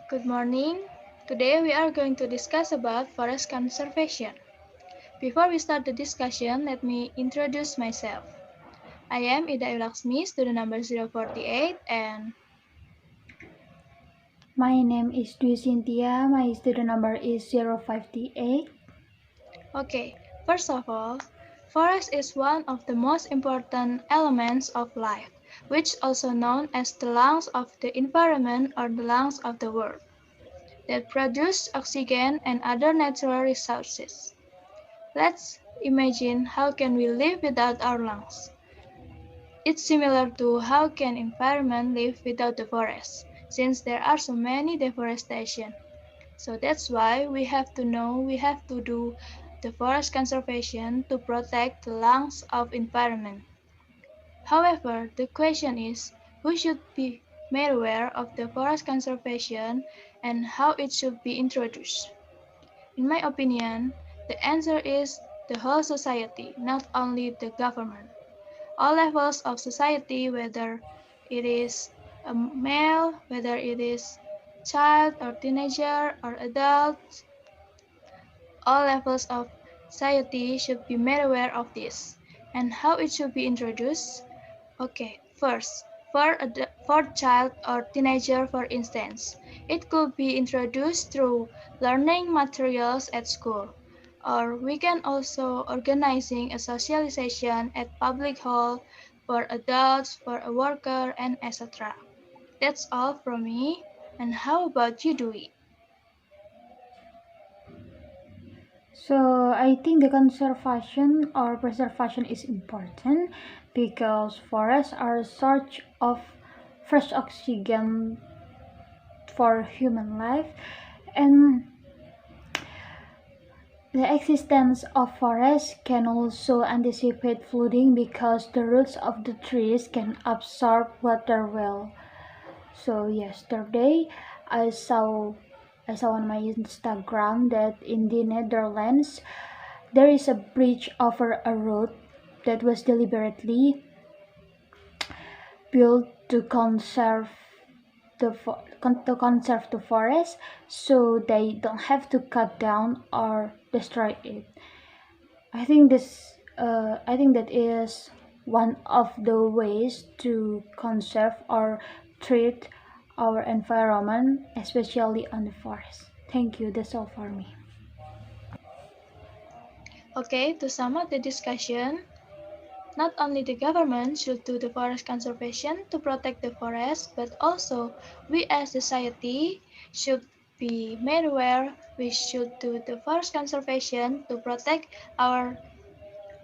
Good morning. Today we are going to discuss about forest conservation. Before we start the discussion, let me introduce myself. I am Ayu Laksmi, student number 048 and My name is Duwi Sintiya. My student number is 058. okay, first of all, forest is one of the most important elements of life, which also known as the lungs of the environment or the lungs of the world, that produce oxygen and other natural resources. Let's imagine how can we live without our lungs. It's similar to how can environment live without the forest, since there are so many deforestation. So that's why we have to do the forest conservation to protect the lungs of environment. However, the question is who should be made aware of the forest conservation and how it should be introduced. In my opinion, the answer is the whole society, not only the government. All levels of society, whether it is a male, whether it is child or teenager or adult, all levels of society should be made aware of this. And how it should be introduced? Okay, first, for child or teenager for instance, it could be introduced through learning materials at school. Or we can also organizing a socialization at public hall for adults, for a worker, and etc. That's all from me. And how about you, Dewey? So I think the conservation or preservation is important because forests are a source of fresh oxygen for human life, and the existence of forests can also anticipate flooding because the roots of the trees can absorb water well. So yesterday I saw I saw on my Instagram that in the Netherlands there is a bridge over a road that was deliberately built to conserve the forest so they don't have to cut down or destroy it. I think that is one of the ways to conserve or treat our environment, especially on the forest. Thank you. That's all for me. Okay, to sum up the discussion, not only the government should do the forest conservation to protect the forest, but also we as society should be made aware we should do the forest conservation our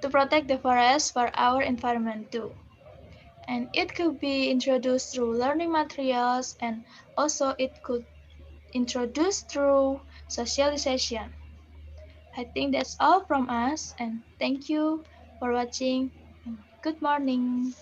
to protect the forest for our environment too. And it could be introduced through learning materials and also it could introduce through socialization. I think that's all from us and thank you for watching and good morning.